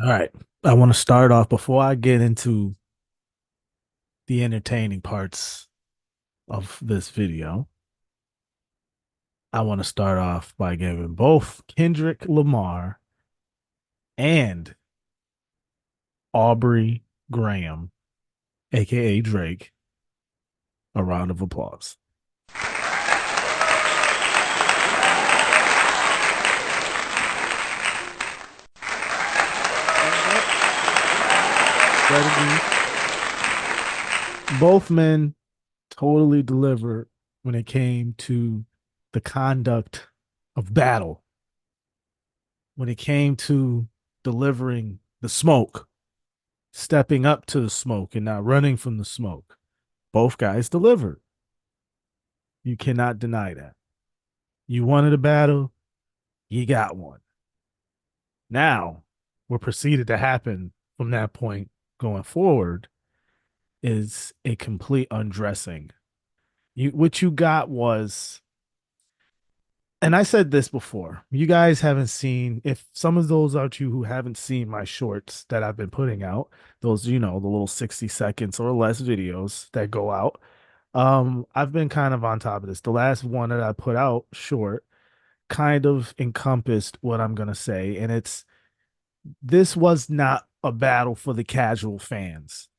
All right. I want to start off before I get into the entertaining parts of this video. I want to start off by giving both Kendrick Lamar and Aubrey Graham, aka Drake, a round of applause. Both men totally delivered when it came to the conduct of battle, when it came to delivering the smoke, stepping up to the smoke and not running from the smoke. Both guys delivered. You cannot deny that. You wanted a battle, you got one. Now, what proceeded to happen from that point going forward is a complete undressing. What you got was, and I said this before, you guys haven't seen, if some of those out you who haven't seen my shorts that I've been putting out, those, the little 60 seconds or less videos that go out. I've been kind of on top of this. The last one that I put out short kind of encompassed what I'm gonna say, and it's this was not a battle for the casual fans.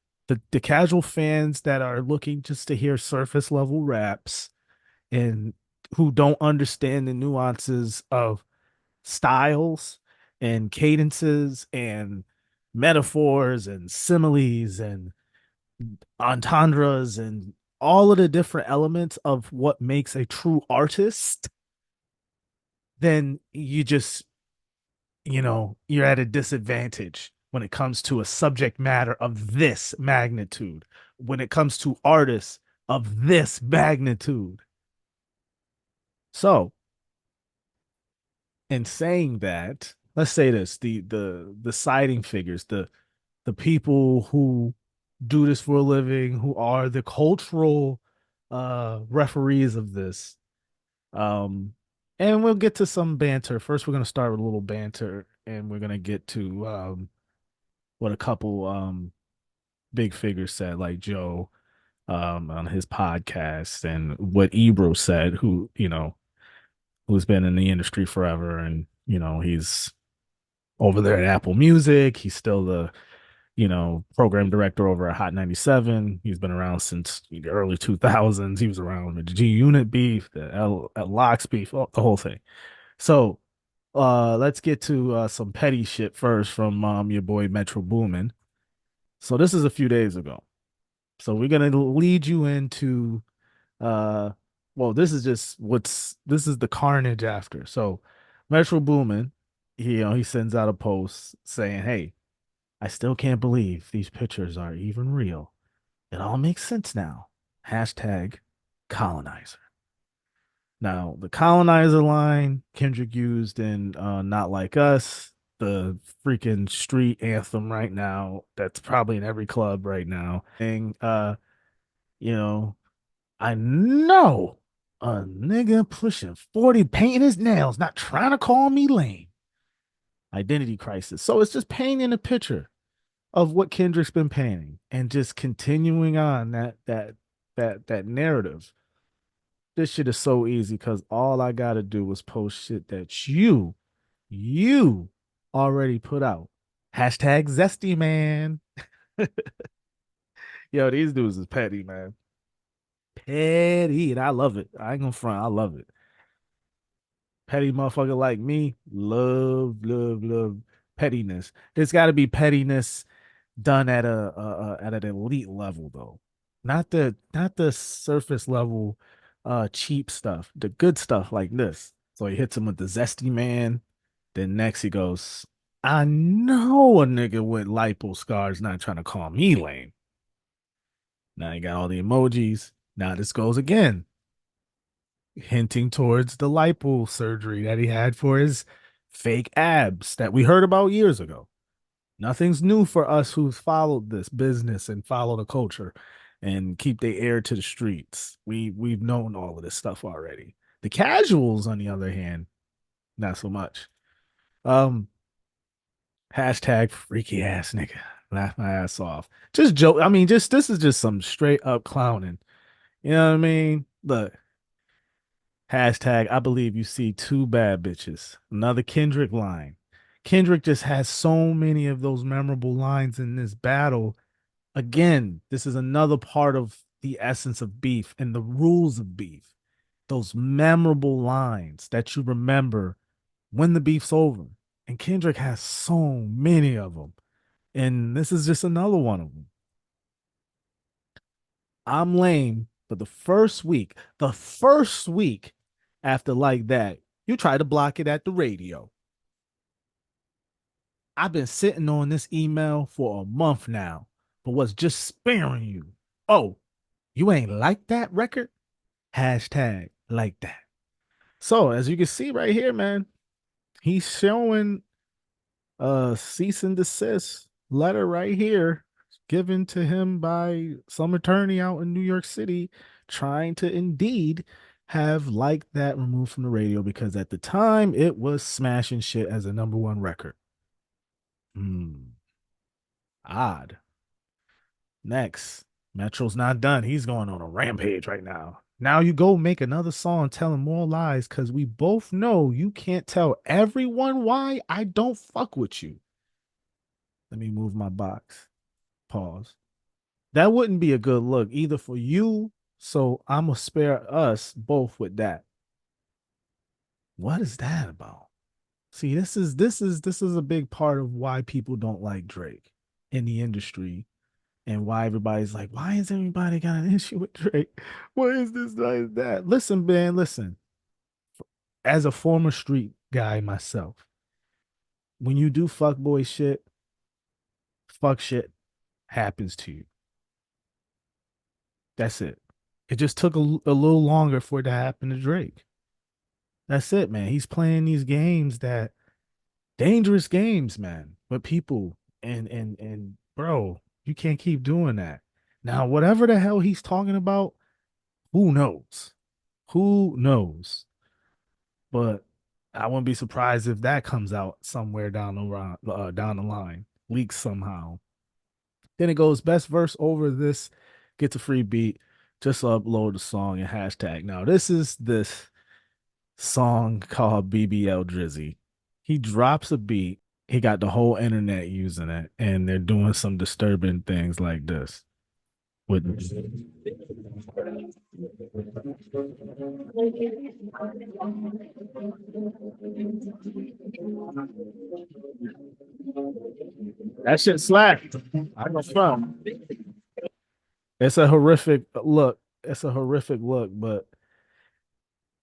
The casual fans that are looking just to hear surface level raps and who don't understand the nuances of styles and cadences and metaphors and similes and entendres and all of the different elements of what makes a true artist, then you're at a disadvantage when it comes to a subject matter of this magnitude, when it comes to artists of this magnitude. So, in saying that, let's say this: the siding figures, the people who do this for a living, who are the cultural referees of this. Um, and we'll get to some banter. First, we're gonna start with a little banter, and we're gonna get to what a couple big figures said, like Joe on his podcast, and what Ebro said, who's been in the industry forever, and he's over there at Apple Music. He's still the program director over at Hot 97. He's been around since the early 2000s. He was around with the G Unit beef, the L Locks beef, the whole thing. So let's get to some petty shit first from your boy Metro Boomin. So this is a few days ago. So we're gonna lead you into uh well, this is the carnage after. So Metro Boomin, he sends out a post saying, "Hey, I still can't believe these pictures are even real. It all makes sense now. Hashtag colonizer." Now, the colonizer line Kendrick used in Not Like Us, the freaking street anthem right now, that's probably in every club right now. You know, I know a nigga pushing 40 painting his nails, not trying to call me lame. Identity crisis. So it's just painting a picture of what Kendrick's been painting and just continuing on that narrative. This shit is so easy because all I gotta do was post shit that you already put out. Hashtag zesty man. Yo, these dudes is petty, man. Petty. And I love it. I ain't gonna front. I love it. Petty motherfucker like me, love pettiness. There's got to be pettiness done at at an elite level though, not the surface level, cheap stuff. The good stuff like this. So he hits him with the zesty man. Then next he goes, I know a nigga with lipo scars not trying to call me lame. Now he got all the emojis. Now this goes again, hinting towards the lipo surgery that he had for his fake abs that we heard about years ago. Nothing's new for us who've followed this business and follow the culture and keep their ear to the streets. We've known all of this stuff already. The casuals, on the other hand, not so much. Um, Hashtag freaky ass nigga. Laugh my ass off. Just joke. I mean, just this is just some straight up clowning. You know what I mean? Look, hashtag I believe you see two bad bitches. Another Kendrick line. Kendrick just has so many of those memorable lines in this battle. Again, this is another part of the essence of beef and the rules of beef. Those memorable lines that you remember when the beef's over. And Kendrick has so many of them. And this is just another one of them. I'm lame, but the first week after like that, you try to block it at the radio. I've been sitting on this email for a month now, but was just sparing you. Oh, you ain't like that record? Hashtag like that. So as you can see right here, man, he's showing a cease and desist letter right here given to him by some attorney out in New York City trying to indeed have like that removed from the radio because at the time it was smashing shit as a number one record. Odd. Next, Metro's not done. He's going on a rampage right now. Now you go make another song telling more lies because we both know you can't tell everyone why I don't fuck with you. Let me move my box. Pause. That wouldn't be a good look either for you. So I'm gonna spare us both with that. What is that about? See, this is a big part of why people don't like Drake in the industry and why everybody's like, why is everybody got an issue with Drake? Why is this like that? Listen, man, listen. As a former street guy myself, when you do fuckboy shit, fuck shit happens to you. That's it. It just took a little longer for it to happen to Drake. That's it, man. He's playing these games that dangerous games, man. But people and bro, you can't keep doing that. Now, whatever the hell he's talking about, who knows? Who knows? But I wouldn't be surprised if that comes out somewhere down the line, leaks somehow. Then it goes best verse over this, gets a free beat. Just upload the song and hashtag. Now this is this song called BBL Drizzy. He drops a beat. He got the whole internet using it, and they're doing some disturbing things like this. With that shit slapped. I go from. It's a horrific look. It's a horrific look, but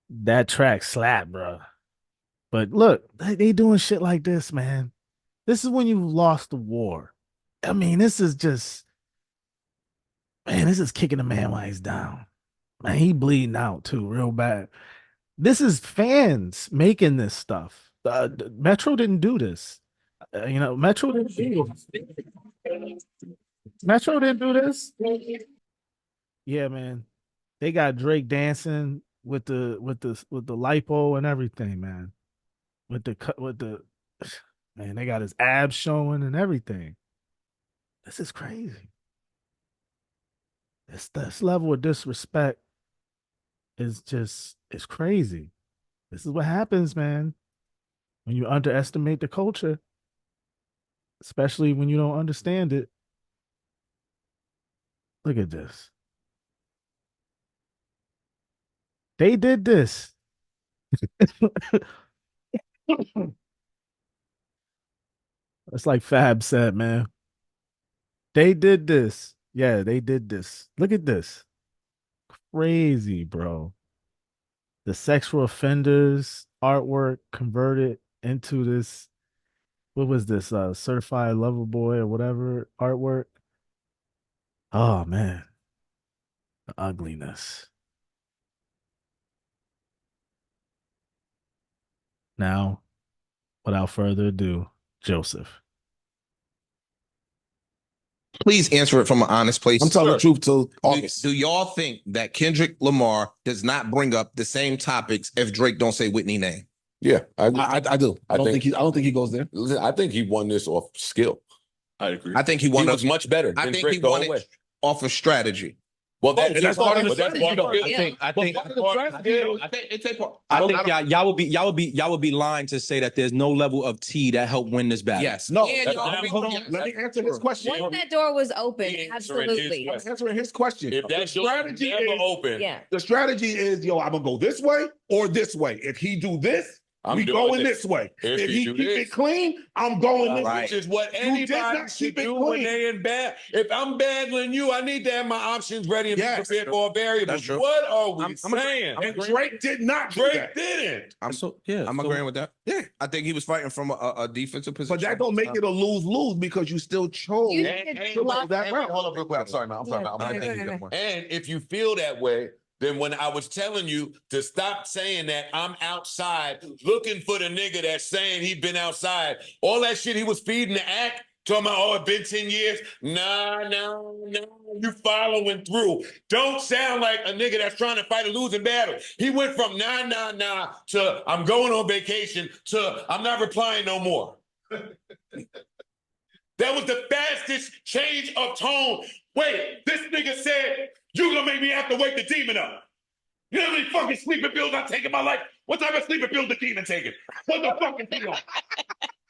that track slap, bro. But look, they doing shit like this, man. This is when you lost the war. I mean, this is just, man, this is kicking a man while he's down. Man, he bleeding out too, real bad. This is fans making this stuff. Metro didn't do this. Metro didn't do this. Metro didn't do this. Yeah, man. They got Drake dancing with the lipo and everything, man. With the man, they got his abs showing and everything. This is crazy. This level of disrespect is just it's crazy. This is what happens, man, when you underestimate the culture, especially when you don't understand it. Look at this. They did this. It's like Fab said, man. They did this. Yeah, they did this. Look at this. Crazy, bro. The sexual offenders artwork converted into this. What was this? Certified lover boy or whatever artwork. Oh man, the ugliness. Now, without further ado, Joseph. Please answer it from an honest place. I'm telling the truth till August. Do y'all think that Kendrick Lamar does not bring up the same topics if Drake don't say Whitney name? Yeah, I do. I don't think he goes there. Listen, I think he won this off skill. I agree. I think he He won. was much better I than think he Drake the won whole way. it off of strategy. Well, And that's part of the but that's strategy, part of though. skill. I think It's a part. I think y'all would be lying to say that there's no level of tea that helped win this battle. Yes. No, And y'all that's- be- hold on. yes, Let me answer his question. Once that door was open, He answering absolutely. his I'm answering his question. If The that door strategy never is open, Yeah. the strategy is, yo, I'm gonna go this way or this way. If he do this, I'm we doing going this way. If he do keep this. it clean, I'm going this way. Which is what You did anybody not should keep it do when clean. they in bad. If I'm battling you, I need to have my options ready and Yes. be prepared for all variables. That's true. What are we I'm saying? And Drake did not do Drake that. didn't. I'm I'm agreeing with that. Yeah. I think he was fighting from a defensive position. But that don't make it a lose-lose because you still chose You And- did and- love that route. Hold up real quick. I'm sorry, man. I'm sorry, man. Yeah, I go think ahead, you go got more. And if you feel that way, then when I was telling you to stop saying that I'm outside looking for the nigga that's saying he been outside, all that shit he was feeding the act, talking about, oh, it been 10 years. Nah, you following through. Don't sound like a nigga that's trying to fight a losing battle. He went from nah to I'm going on vacation to I'm not replying no more. That was the fastest change of tone. Wait, this nigga said, you gonna make me have to wake the demon up. You know how many fucking sleeping pills I take in my life? What type of sleeping pill the demon taking? What the fuck is he on?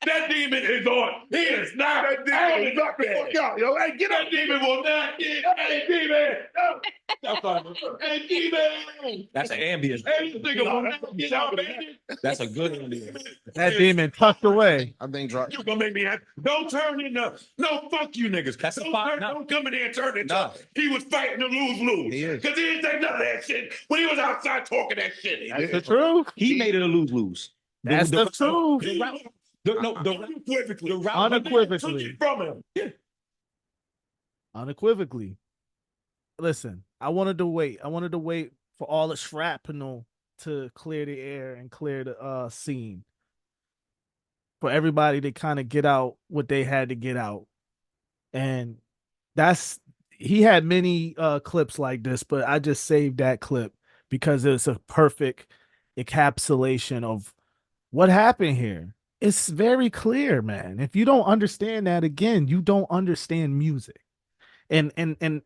That demon is on. He is not. That demon is knock the fuck out, yo. Hey, get up, That demon will not get. Hey, demon. Hey, demon. That's an ambient. Hey, this nigga will not get out, baby. That's a good ambient. That demon tucked away. I think Drake. You gonna make me happy. Don't turn into no fuck you niggas. That's a don't, fight. No. don't come in here and turn into No. he was fighting to lose. He is. Because he didn't say none of that shit when he was outside talking that shit. That's the truth. He made it a lose-lose. That's the truth. The route, Unequivocally. the route, Unequivocally. Took it from him. Yeah. Unequivocally. Listen, I wanted to wait. I wanted to wait for all the shrapnel to clear the air and clear the scene. For everybody to kind of get out what they had to get out. And he had many clips like this, but I just saved that clip because it's a perfect encapsulation of what happened here. It's very clear, man. If you don't understand that, again, you don't understand music. And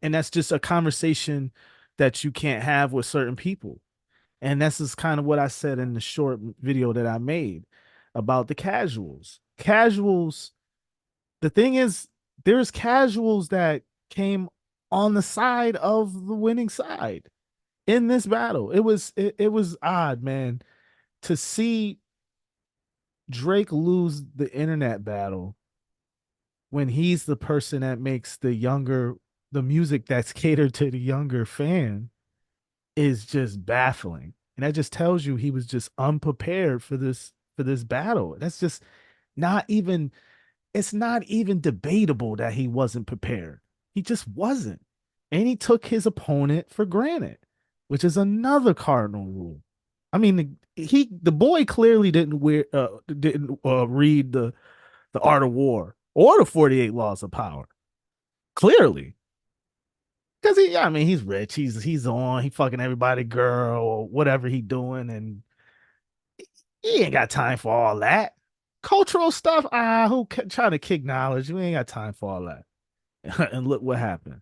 that's just a conversation that you can't have with certain people. And that's just kind of what I said in the short video that I made about the casuals. Casuals, the thing is, there's casuals that came on the side of the winning side in this battle. It was odd, man, to see Drake lose the internet battle when he's the person that makes the music that's catered to the younger fan is just baffling. And that just tells you he was just unprepared for this battle. That's just it's not even debatable that he wasn't prepared. He just wasn't. And he took his opponent for granted, which is another cardinal rule. I mean, the boy clearly didn't read the Art of War or the 48 Laws of Power. Clearly. Because he's rich. He's on. He fucking everybody girl or whatever he doing, and he ain't got time for all that. Cultural stuff, who trying to kick knowledge? We ain't got time for all that. And look what happened.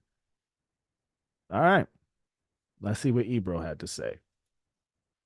All right. Let's see what Ebro had to say.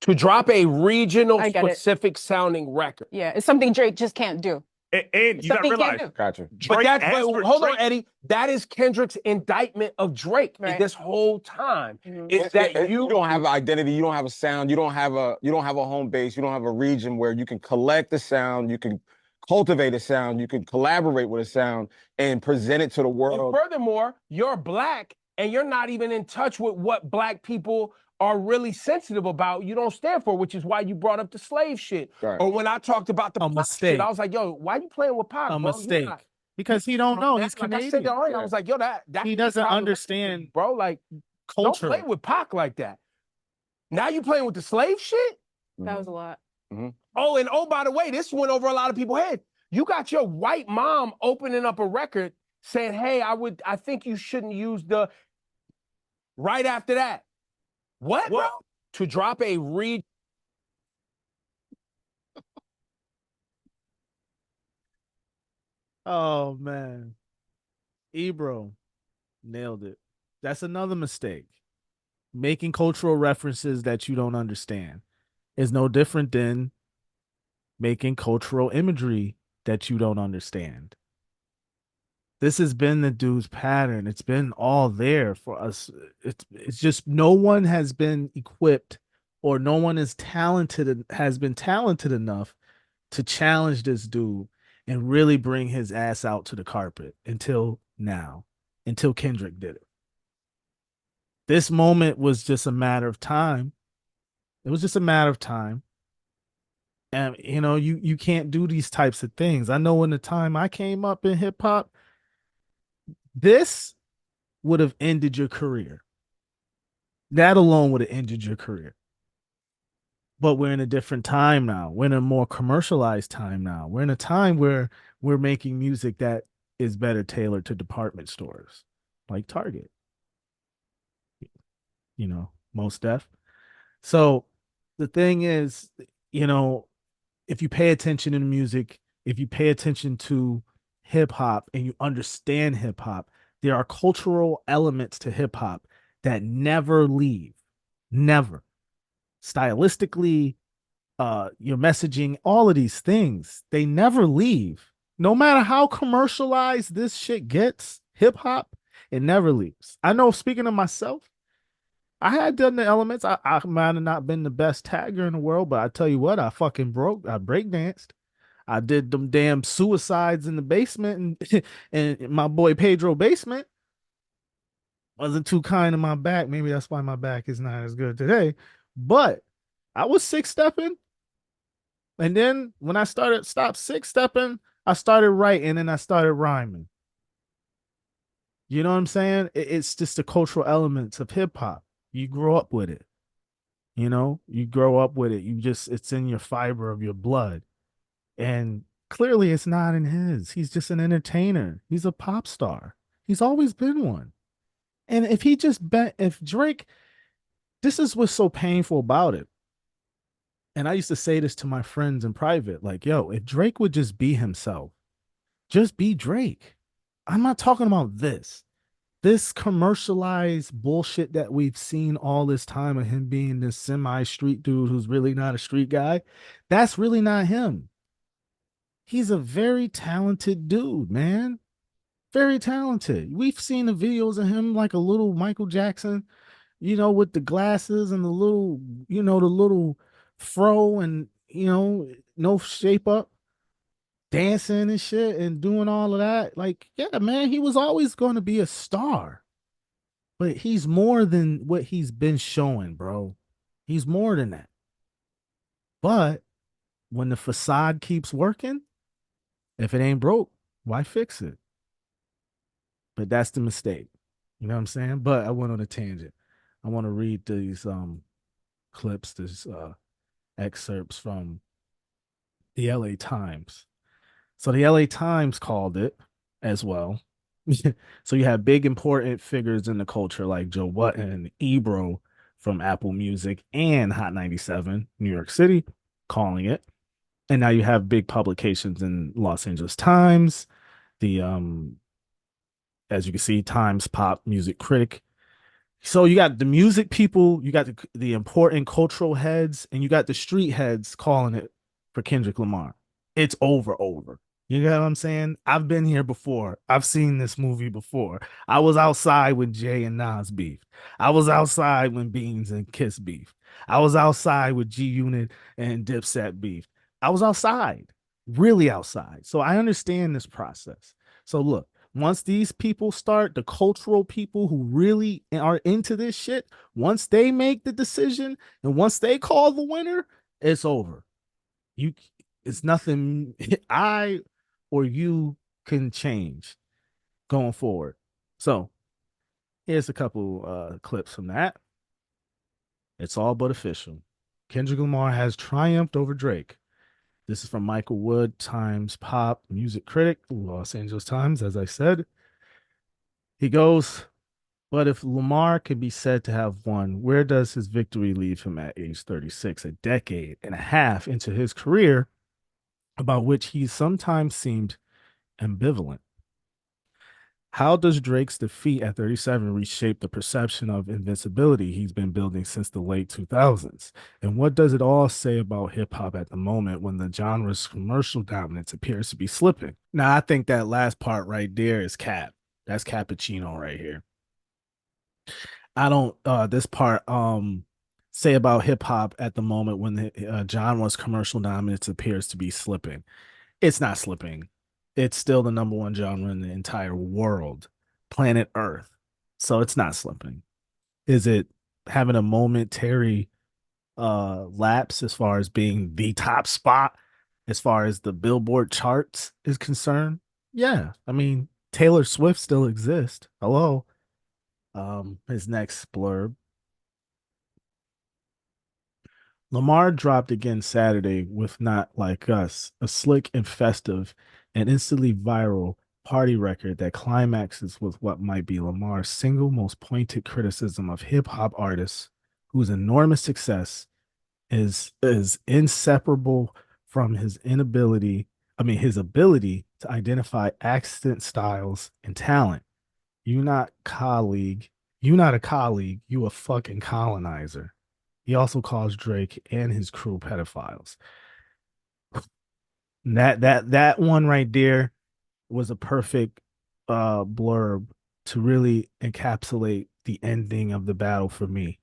To drop a regional I get it. specific sounding record. Yeah, it's something Drake just can't do. And you gotta Something he realize, can't do. Gotcha. But Drake asked for hold on, Drake. Eddie. That is Kendrick's indictment of Drake Right. this whole time. Mhm. Is that You don't have an identity, you don't have a sound, you don't have a home base, you don't have a region where you can collect the sound, you can cultivate a sound, you can collaborate with a sound and present it to the and world. furthermore, you're black and you're not even in touch with what black people are really sensitive about. You don't stand for, which is why you brought up the slave shit. Right. Or when I talked about the A Pac mistake. shit, I was like, yo, why you playing with Pac, A bro? You're mistake. not- Because he don't know. He's Like I said Canadian. that earlier, I was like, yo, that He doesn't problematic, understand bro. Like, culture. don't play with Pac like that. Now you playing with the slave shit? That was a lot. Oh, and oh, by the way, this went over a lot of people's head. You got your white mom opening up a record saying, hey, I think you shouldn't use the right after that. What? Bro? To drop a Oh man. Ebro nailed it. That's another mistake. Making cultural references that you don't understand is no different than making cultural imagery that you don't understand. This has been the dude's pattern. It's been all there for us. It's just no one has been equipped or no one is talented has been talented enough to challenge this dude and really bring his ass out to the carpet until now, until Kendrick did it. This moment was just a matter of time. It was just a matter of time. And you can't do these types of things. I know in the time I came up in hip hop, this would have ended your career. That alone would have ended your career. But we're in a different time now. We're in a more commercialized time now. We're in a time where we're making music that is better tailored to department stores like Target, most def. So the thing is, you know, if you pay attention to music, if you pay attention to hip hop and you understand hip hop, there are cultural elements to hip hop that never leave, never. Stylistically, your messaging, all of these things, they never leave. No matter how commercialized this shit gets, hip hop, it never leaves. I know, speaking of myself, I had done the elements. I might have not been the best tagger in the world, but I tell you what, I break danced. I did them damn suicides in the basement and and my boy Pedro basement wasn't too kind to my back. Maybe that's why my back is not as good today. But I was six stepping. And then when I started stop six stepping, I started writing and I started rhyming. You know what I'm saying? It's just the cultural elements of hip hop. You grow up with it. You grow up with it. It's in your fiber of your blood. And clearly it's not in his. He's just an entertainer. He's a pop star. He's always been one. And if Drake, this is what's so painful about it. And I used to say this to my friends in private, like, yo, if Drake would just be himself, just be Drake. I'm not talking about this commercialized bullshit that we've seen all this time of him being this semi street dude who's really not a street guy. That's really not him. He's a very talented dude, man. Very talented. We've seen the videos of him like a little Michael Jackson, with the glasses and the little fro and, no shape up, dancing and shit and doing all of that. Like, yeah, man, he was always going to be a star, but he's more than what he's been showing, bro. He's more than that. But when the facade keeps working, if it ain't broke, why fix it? But that's the mistake. You know what I'm saying? But I went on a tangent. I want to read these clips, these excerpts from the LA Times. So the LA Times called it as well. So you have big important figures in the culture like Joe Button and Ebro from Apple Music and Hot 97, New York City, calling it. And now you have big publications in Los Angeles Times, the as you can see, Times Pop Music Critic. So you got the music people, you got the important cultural heads, and you got the street heads calling it for Kendrick Lamar. It's over. You know what I'm saying? I've been here before. I've seen this movie before. I was outside when Jay and Nas beefed. I was outside when Beans and Kiss beefed. I was outside with G Unit and Dipset beefed. I was outside, really outside. So I understand this process. So look, once these people start, the cultural people who really are into this shit, once they make the decision and once they call the winner, it's over. It's nothing I or you can change going forward. So here's a couple clips from that. It's all but official. Kendrick Lamar has triumphed over Drake. This is from Michael Wood, Times Pop Music Critic, Los Angeles Times, as I said. He goes, but if Lamar can be said to have won, where does his victory leave him at age 36, a decade and a half into his career, about which he sometimes seemed ambivalent. How does Drake's defeat at 37 reshape the perception of invincibility he's been building since the late 2000s? And what does it all say about hip hop at the moment when the genre's commercial dominance appears to be slipping? Now, I think that last part right there is cap. That's cappuccino right here. I don't this part say about hip hop at the moment when the genre's commercial dominance appears to be slipping. It's not slipping. It's still the number one genre in the entire world, planet Earth. So it's not slipping. Is it having a momentary lapse as far as being the top spot as far as the Billboard charts is concerned? Yeah. I mean, Taylor Swift still exists. Hello. His next blurb. Lamar dropped again Saturday with Not Like Us, a slick and festive and instantly viral party record that climaxes with what might be Lamar's single most pointed criticism of hip hop artists, whose enormous success is inseparable from his ability to identify accent styles and talent. You not colleague, you not a colleague, you a fucking colonizer. He also calls Drake and his crew pedophiles. That one right there was a perfect blurb to really encapsulate the ending of the battle for me.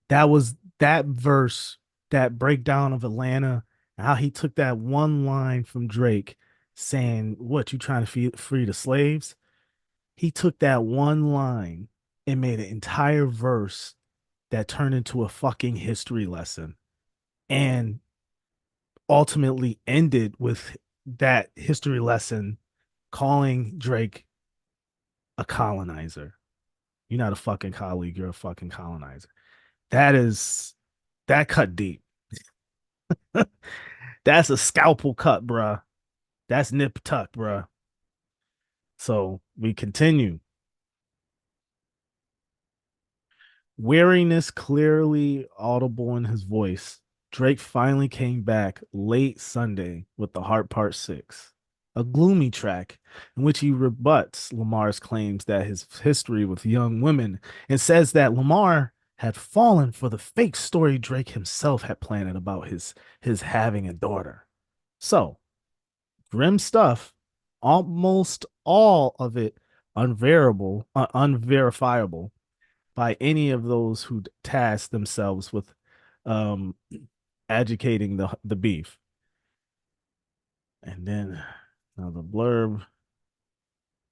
That was that verse, that breakdown of Atlanta, how he took that one line from Drake saying, "What, you trying to free the slaves?" He took that one line and made an entire verse that turned into a fucking history lesson and ultimately ended with that history lesson calling Drake a colonizer. You're not a fucking colleague, you're a fucking colonizer. That cut deep. That's a scalpel cut, bruh. That's nip tuck, bruh. So we continue. Weariness clearly audible in his voice, Drake finally came back late Sunday with The Heart Part 6, a gloomy track in which he rebuts Lamar's claims that his history with young women and says that Lamar had fallen for the fake story Drake himself had planted about his having a daughter. So, grim stuff, almost all of it unverifiable by any of those who task themselves with um, educating the beef. And then the blurb.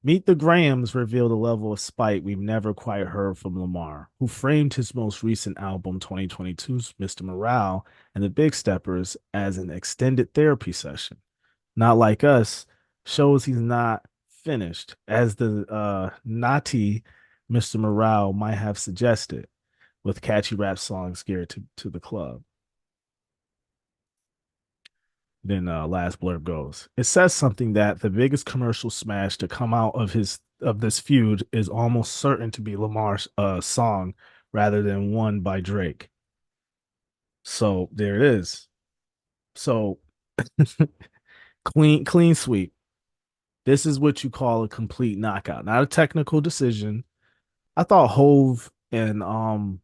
Meet the Grahams revealed a level of spite we've never quite heard from Lamar, who framed his most recent album, 2022's Mr. Morale, and the Big Steppers as an extended therapy session. Not Like Us shows he's not finished, as the naughty Mr. Morale might have suggested, with catchy rap songs geared to the club. Then last blurb goes. It says something that the biggest commercial smash to come out of this feud is almost certain to be Lamar's song rather than one by Drake. So there it is. So clean sweep. This is what you call a complete knockout, not a technical decision. I thought Hove and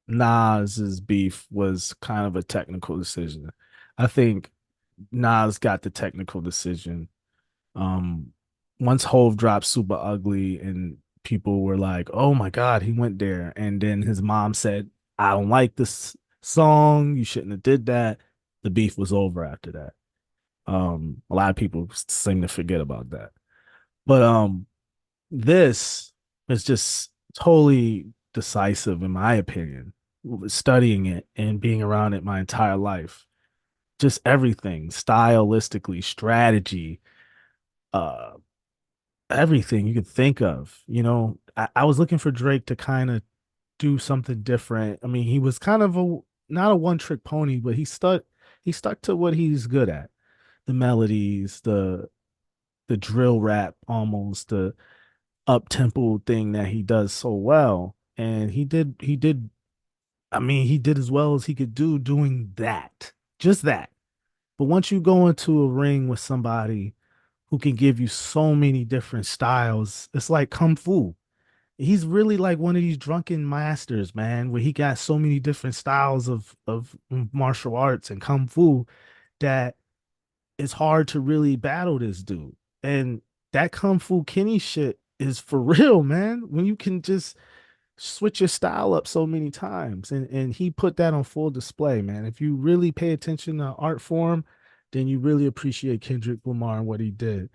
Nas's beef was kind of a technical decision. I think Nas got the technical decision. Um, Once Hove dropped Super Ugly and people were like, "Oh my God, he went there," and then his mom said, "I don't like this song. You shouldn't have did that." The beef was over after that. A lot of people seem to forget about that, but this is just totally decisive in my opinion. Studying it and being around it my entire life, just everything stylistically, strategy, uh, everything you could think of. I was looking for Drake to kind of do something different. I mean, he was kind of a not a one trick pony, but he stuck to what he's good at. The melodies, the drill rap, almost the up tempo thing that he does so well. And he did I mean, he did as well as he could do doing that. Just that. But once you go into a ring with somebody who can give you so many different styles. It's like kung fu. He's really like one of these drunken masters, man, where he got so many different styles of martial arts and kung fu that it's hard to really battle this dude. And that kung fu Kenny shit is for real, man. When you can just switch your style up so many times, and he put that on full display, man. If you really pay attention to art form, then you really appreciate Kendrick Lamar and what he did.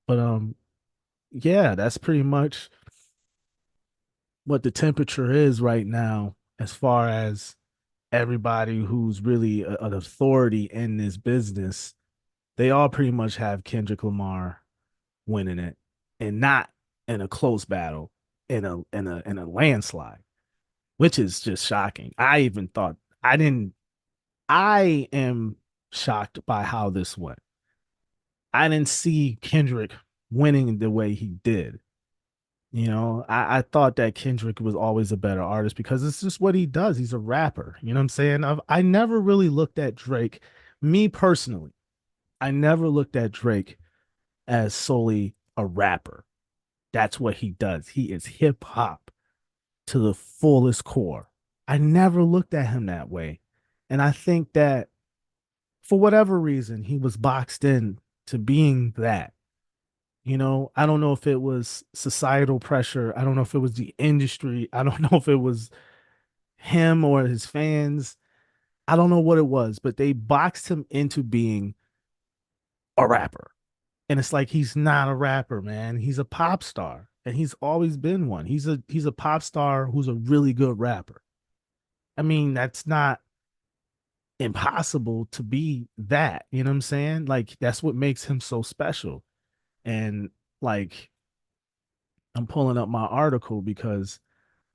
But yeah, that's pretty much what the temperature is right now as far as everybody who's really an authority in this business. They all pretty much have Kendrick Lamar winning it, and not in a close battle, in a landslide, which is just shocking. I even thought I didn't. I am shocked by how this went. I didn't see Kendrick winning the way he did. I thought that Kendrick was always a better artist because it's just what he does. He's a rapper. You know what I'm saying? I never really looked at Drake, me personally, I never looked at Drake as solely a rapper. That's what he does. He is hip hop to the fullest core. I never looked at him that way. And I think that for whatever reason, he was boxed in to being that. I don't know if it was societal pressure. I don't know if it was the industry. I don't know if it was him or his fans. I don't know what it was, but they boxed him into being a rapper. And it's like he's not a rapper, man. He's a pop star, and he's always been one. He's a pop star who's a really good rapper. I mean, that's not impossible to be that. You know what I'm saying? Like that's what makes him so special. And like I'm pulling up my article because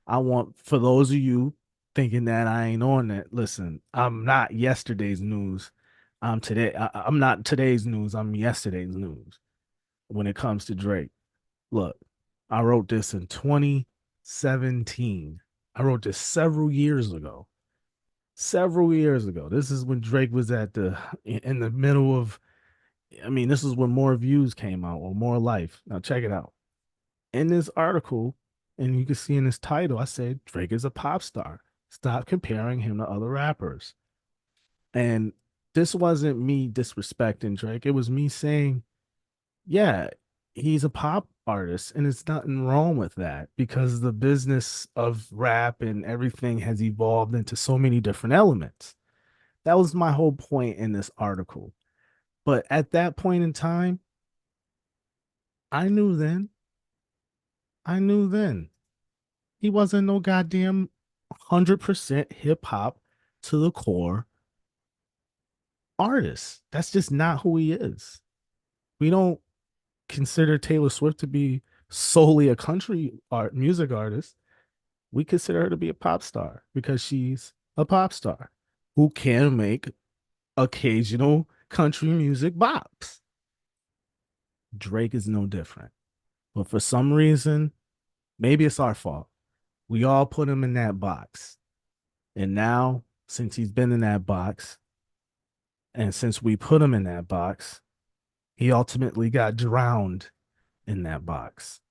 I want for those of you thinking that I ain't on it. Listen, I'm not yesterday's news. I'm not today's news. I'm yesterday's news when it comes to Drake. Look, I wrote this in 2017. I wrote this several years ago. Several years ago. This is when Drake was in the middle of. I mean, this is when More Views came out or More Life. Now check it out. In this article, and you can see in this title, I said Drake is a pop star. Stop comparing him to other rappers. And this wasn't me disrespecting Drake. It was me saying, yeah, he's a pop artist, and it's nothing wrong with that because the business of rap and everything has evolved into so many different elements. That was my whole point in this article. But at that point in time, I knew then, I knew then he wasn't no goddamn 100% hip hop to the core artist. That's just not who he is. We don't consider Taylor Swift to be solely a country art music artist. We consider her to be a pop star because she's a pop star who can make occasional country music bops. Drake is no different. But for some reason, maybe it's our fault. We all put him in that box. And now, since he's been in that box, and since we put him in that box, he ultimately got drowned in that box.